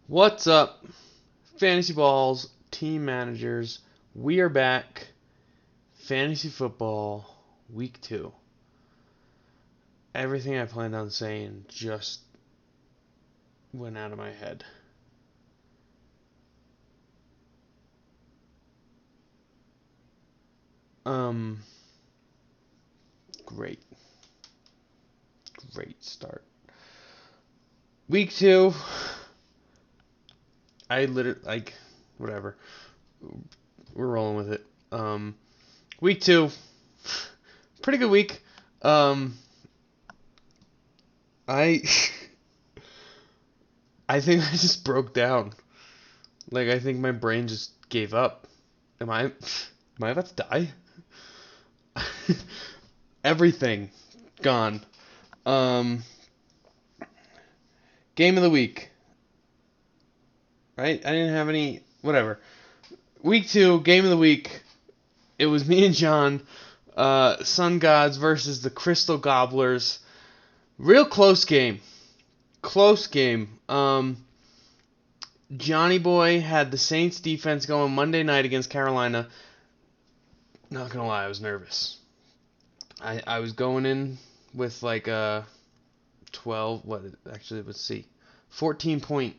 What's up, Fantasy Balls team managers? We are back. Fantasy football week 2. Everything I planned on saying just went out of my head. Um, great. Great start. Week 2, I literally, whatever. We're rolling with it. Week 2, pretty good week. I I think I just broke down. I think my brain just gave up. Am I about to die? Everything gone. Um, Game of the week. Right? I didn't have any. Whatever. Week 2, game of the week. It was me and John. Sun Gods versus the Crystal Gobblers. Real close game. Close game. Johnny Boy had the Saints defense going Monday night against Carolina. Not gonna lie, I was nervous. I was going in with like a 12. Let's see, 14-point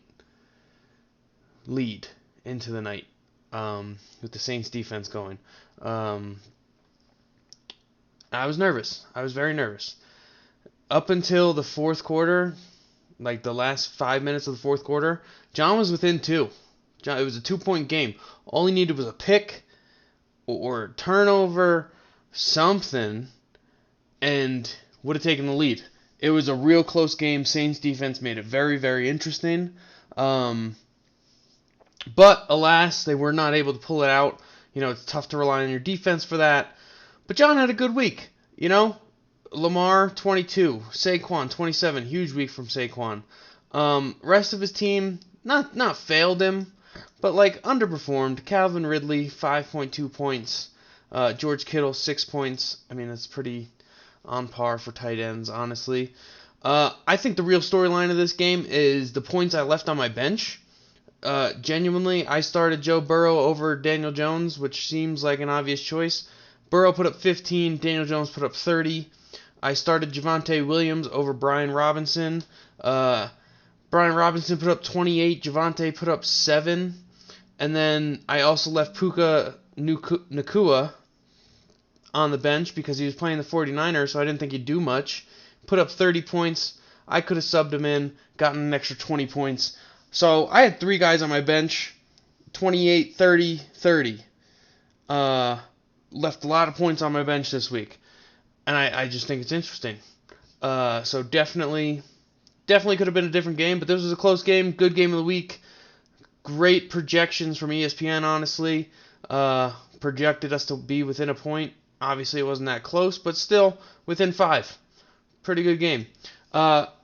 lead into the night. With the Saints defense going. I was nervous. I was very nervous. Up until the fourth quarter, like the last 5 minutes of the fourth quarter, John was within 2. It was a 2-point game. All he needed was a pick or a turnover, something, and would have taken the lead. It was a real close game. Saints defense made it very, very interesting. But alas, they were not able to pull it out. It's tough to rely on your defense for that. But John had a good week. Lamar 22, Saquon 27, huge week from Saquon. Rest of his team not failed him, but underperformed. Calvin Ridley 5.2 points. George Kittle 6 points. I mean, that's pretty on par for tight ends, honestly. I think the real storyline of this game is the points I left on my bench. Genuinely, I started Joe Burrow over Daniel Jones, which seems like an obvious choice. Burrow put up 15, Daniel Jones put up 30. I started Javonte Williams over Brian Robinson. Brian Robinson put up 28, Javonte put up 7. And then I also left Puka Nacua on the bench because he was playing the 49ers, so I didn't think he'd do much. Put up 30 points. I could have subbed him in, gotten an extra 20 points. So I had 3 guys on my bench, 28, 30, 30. Left a lot of points on my bench this week, and I just think it's interesting. So definitely could have been a different game, but this was a close game, good game of the week. Great projections from ESPN, honestly. Projected us to be within a point. Obviously, it wasn't that close, but still within 5. Pretty good game.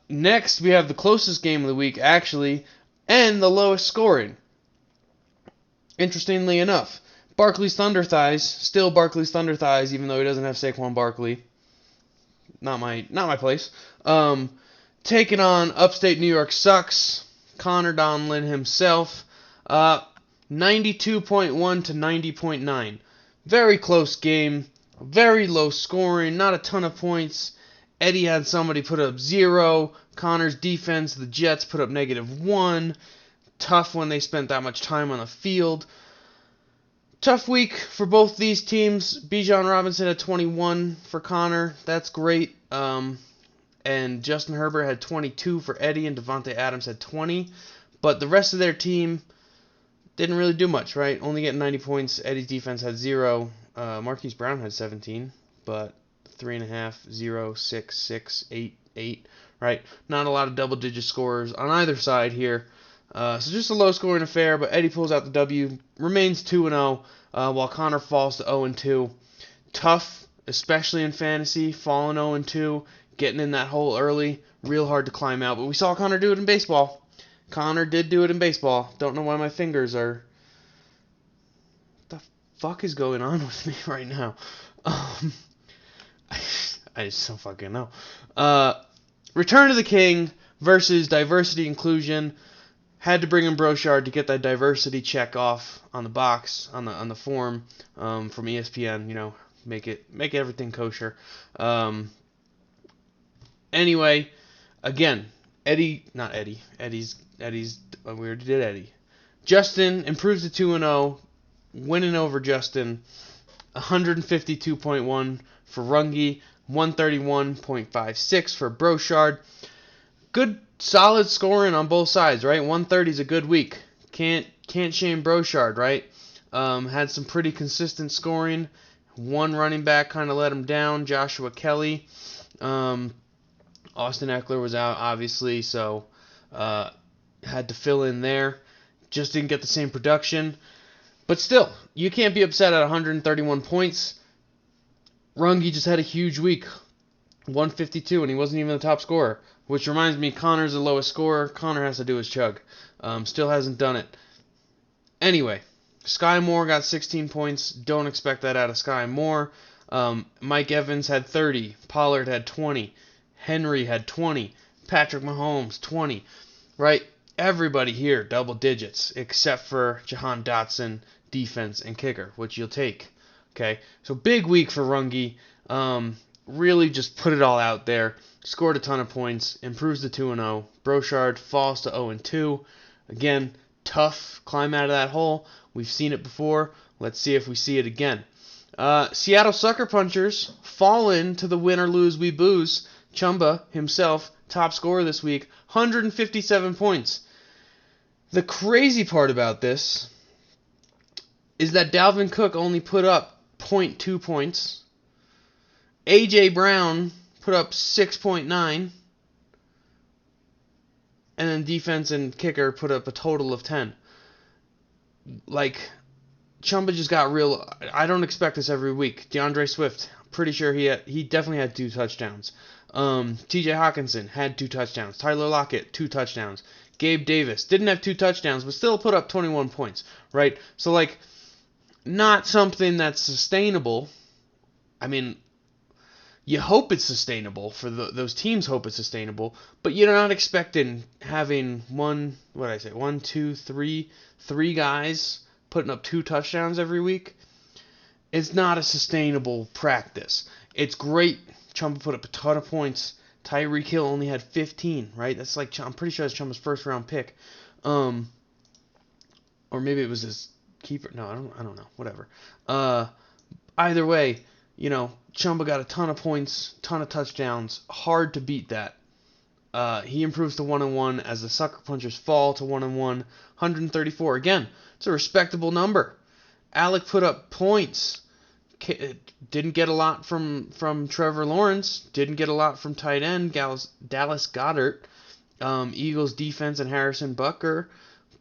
Next, we have the closest game of the week, actually, and the lowest scoring. Interestingly enough, Barkley's Thunder Thighs, still Barkley's Thunder Thighs, even though he doesn't have Saquon Barkley. Not my place. Taking on Upstate New York Sucks, Connor Donlin himself. 92.1 to 90.9. Very close game. Very low scoring. Not a ton of points. Eddie had somebody put up 0. Connor's defense, the Jets, put up -1. Tough when they spent that much time on the field. Tough week for both these teams. Bijan Robinson had 21 for Connor. That's great. And Justin Herbert had 22 for Eddie, and Devontae Adams had 20. But the rest of their team didn't really do much, right? Only getting 90 points. Eddie's defense had 0. Marquise Brown had 17, but 3.5, 0, 6, 6, 8, 8, right? Not a lot of double-digit scorers on either side here. So just a low-scoring affair, but Eddie pulls out the W, remains 2-0, while Connor falls to 0-2. Tough, especially in fantasy, falling 0-2, getting in that hole early, real hard to climb out. But we saw Connor do it in baseball. Connor did do it in baseball. Don't know why my fingers are... What the fuck is going on with me right now? I just don't fucking know. Return of the King versus Diversity Inclusion. Had to bring in Brochard to get that diversity check off on the box on the form from ESPN. Make everything kosher. Anyway, again, Eddie's. We already did Eddie. Justin improves to 2-0, winning over Justin. 152.1 for Runge, 131.56 for Brochard. Good, solid scoring on both sides, right? 130 is a good week. Can't shame Brochard, right? Had some pretty consistent scoring. One running back kind of let him down, Joshua Kelly. Austin Eckler was out, obviously, so had to fill in there. Just didn't get the same production. But still, you can't be upset at 131 points. Runge just had a huge week. 152, and he wasn't even the top scorer. Which reminds me, Connor's the lowest scorer. Connor has to do his chug. Still hasn't done it. Anyway, Sky Moore got 16 points. Don't expect that out of Sky Moore. Mike Evans had 30. Pollard had 20. Henry had 20. Patrick Mahomes, 20. Right? Everybody here, double digits, except for Jahan Dotson, defense, and kicker, which you'll take. Okay? So big week for Runge. Really just put it all out there. Scored a ton of points. Improves to 2-0. Brochard falls to 0-2. Again, tough climb out of that hole. We've seen it before. Let's see if we see it again. Seattle Sucker Punchers fall into the win or lose we booze. Chumba himself, top scorer this week, 157 points. The crazy part about this is that Dalvin Cook only put up 0.2 points. A.J. Brown put up 6.9. And then defense and kicker put up a total of 10. Like, Chumba just got real. I don't expect this every week. DeAndre Swift, pretty sure he definitely had 2 touchdowns. T.J. Hawkinson had 2 touchdowns. Tyler Lockett, 2 touchdowns. Gabe Davis didn't have 2 touchdowns, but still put up 21 points, right? So, like, not something that's sustainable. I mean, you hope it's sustainable. Those teams hope it's sustainable, but you're not expecting having three guys putting up 2 touchdowns every week. It's not a sustainable practice. It's great. Chumba put up a ton of points. Tyreek Hill only had 15, right? That's like, I'm pretty sure that's Chumba's first round pick. Or maybe it was his keeper. No, I don't know. Whatever. Either way, Chumba got a ton of points, ton of touchdowns. Hard to beat that. He improves to 1-1 as the Sucker Punchers fall to 1-1. 134. Again, it's a respectable number. Alec put up points. Didn't get a lot from Trevor Lawrence. Didn't get a lot from tight end Dallas Goedert. Eagles defense and Harrison Butker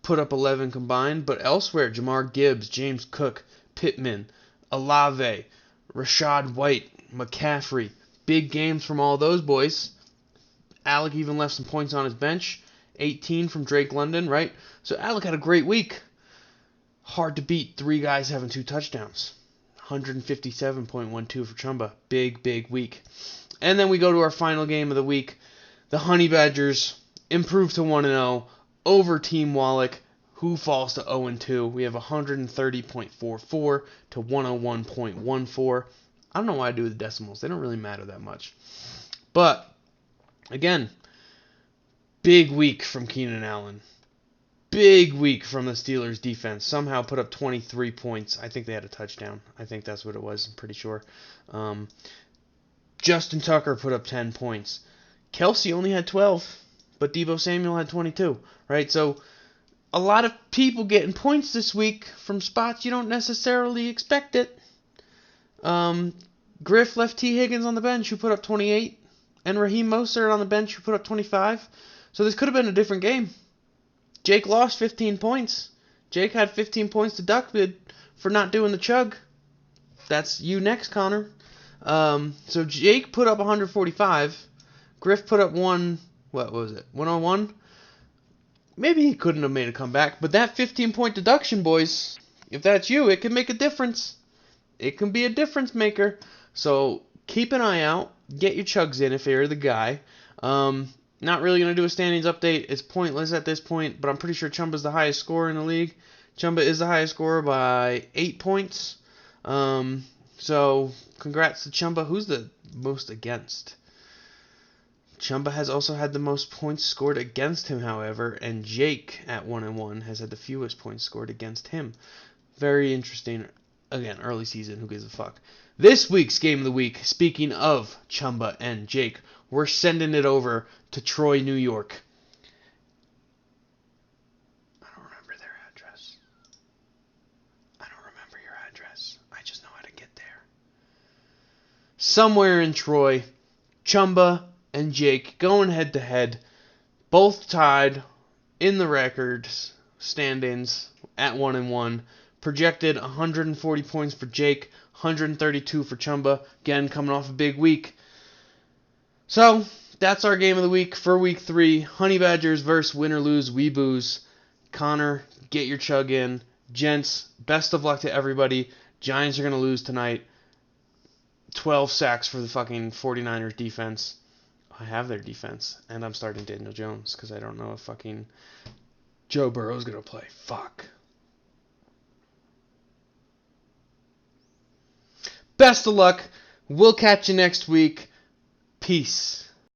put up 11 combined. But elsewhere, Jahmyr Gibbs, James Cook, Pittman, Olave, Rachaad White, McCaffrey. Big games from all those boys. Alec even left some points on his bench. 18 from Drake London, right? So Alec had a great week. Hard to beat 3 guys having 2 touchdowns. 157.12 for Chumba. Big week. And then we go to our final game of the week. The Honey Badgers improve to 1-0 over Team Wallach, who falls to 0-2. We have 130.44 to 101.14. I don't know why I do the decimals. They don't really matter that much. But, again, big week from Keenan Allen. Big week from the Steelers defense. Somehow put up 23 points. I think they had a touchdown. I think that's what it was. I'm pretty sure. Justin Tucker put up 10 points. Kelsey only had 12, but Deebo Samuel had 22. Right? So a lot of people getting points this week from spots you don't necessarily expect it. Griff left T. Higgins on the bench, who put up 28, and Raheem Mostert on the bench, who put up 25. So this could have been a different game. Jake lost 15 points. Jake had 15 points to Duckbid for not doing the chug. That's you next, Connor. So Jake put up 145. Griff put up 101? Maybe he couldn't have made a comeback, but that 15-point deduction, boys, if that's you, it can make a difference. It can be a difference maker. So keep an eye out. Get your chugs in if you're the guy. Not really going to do a standings update. It's pointless at this point, but I'm pretty sure Chumba's the highest scorer in the league. Chumba is the highest scorer by 8 points. So, congrats to Chumba. Who's the most against? Chumba has also had the most points scored against him, however, and Jake at 1-1 has had the fewest points scored against him. Very interesting. Again, early season, who gives a fuck? This week's Game of the Week, speaking of Chumba and Jake, we're sending it over to Troy, New York. I don't remember their address. I don't remember your address. I just know how to get there. Somewhere in Troy, Chumba and Jake going head to head, both tied in the records standings at 1-1. Projected 140 points for Jake, 132 for Chumba. Again, coming off a big week. So, that's our Game of the Week for Week 3. Honey Badgers versus win or lose Weeboos. Connor, get your chug in. Gents, best of luck to everybody. Giants are going to lose tonight. 12 sacks for the fucking 49ers defense. I have their defense, and I'm starting Daniel Jones because I don't know if fucking Joe Burrow's going to play. Fuck. Best of luck. We'll catch you next week. Peace.